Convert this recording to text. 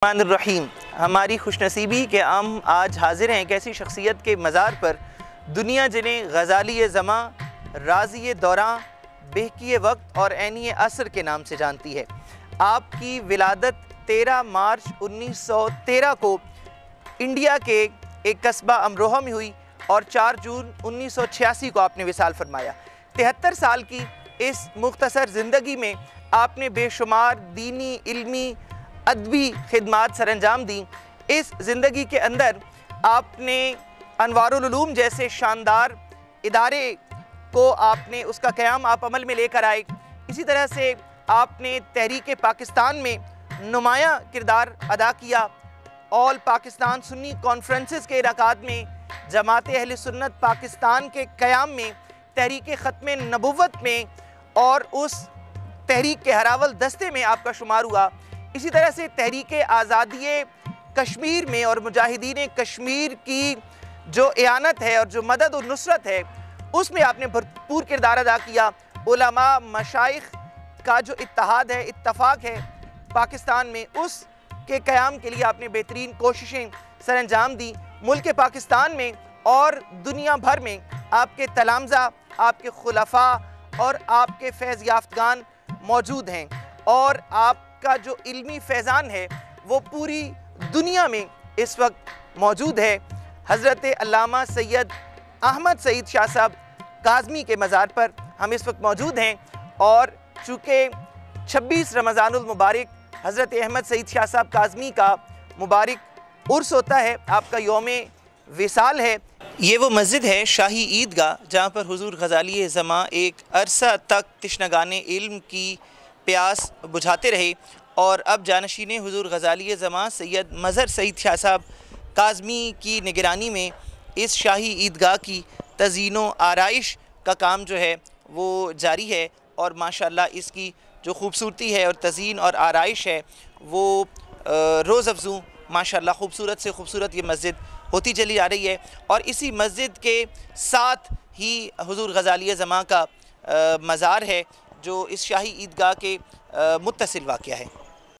الرحمن الرحیم۔ ہماری خوش نصیبی کہ ہم آج حاضر ہیں ایک ایسی شخصیت کے مزار پر دنیا جنہیں غزالی زماں، رازی دوراں، بہکی وقت اور عینی عصر کے نام سے جانتی ہے۔ آپ کی ولادت 13 مارچ 1913 کو انڈیا کے ایک قصبہ امروہہ میں ہوئی اور 4 جون 1986 کو آپ نے وصال فرمایا۔ 73 سال کی اس مختصر زندگی میں آپ نے بے شمار دینی، علمی، ادبی خدمات سر انجام دیں۔ اس زندگی کے اندر آپ نے انوار العلوم جیسے شاندار ادارے کو اس کا قیام آپ عمل میں لے کر آئے۔ اسی طرح سے آپ نے تحریک پاکستان میں نمایاں کردار ادا کیا۔ آل پاکستان سنی کانفرنسز کے انعقاد میں، جماعت اہل سنت پاکستان کے قیام میں، تحریک ختم نبوت میں اور اس تحریک کے ہراول دستے میں آپ کا شمار ہوا۔ اسی طرح سے تحریک آزادی کشمیر میں اور مجاہدین کشمیر کی جو اعانت ہے اور جو مدد و نصرت ہے اس میں آپ نے بھرپور کردار ادا کیا۔ علماء مشائخ کا جو اتحاد ہے، اتفاق ہے پاکستان میں، اس کے قیام کے لیے آپ نے بہترین کوششیں سر انجام دی۔ ملک پاکستان میں اور دنیا بھر میں آپ کے تلامذہ، آپ کے خلفاء اور آپ کے فیض یافتگان موجود ہیں، اور آپ کا جو علمی فیضان ہے وہ پوری دنیا میں اس وقت موجود ہے۔ حضرت علامہ سید احمد سعید شاہ صاحب کاظمی کے مزار پر ہم اس وقت موجود ہیں، اور چونکہ 26 رمضان المبارک حضرت احمد سعید شاہ صاحب کاظمی کا مبارک عرس ہوتا ہے، آپ کا یوم وصال ہے۔ یہ وہ مسجد ہے شاہی عیدگاہ جہاں پر حضور غزالی زماں ایک عرصہ تک تشنگان علم کی پیاس بجھاتے رہے، اور اب جانشین حضور غزالی زماں سید مظہر سعید شاہ صاحب کاظمی کی نگرانی میں اس شاہی عیدگاہ کی تزئین و آرائش کا کام جو ہے وہ جاری ہے، اور ماشاءاللہ اس کی جو خوبصورتی ہے اور تزئین اور آرائش ہے وہ روز افزوں ماشاءاللہ خوبصورت سے خوبصورت یہ مسجد ہوتی چلی آ رہی ہے، اور اسی مسجد کے ساتھ ہی حضور غزالی زماں کا مزار ہے جو اس شاہی عیدگاہ کے متصل واقع ہے۔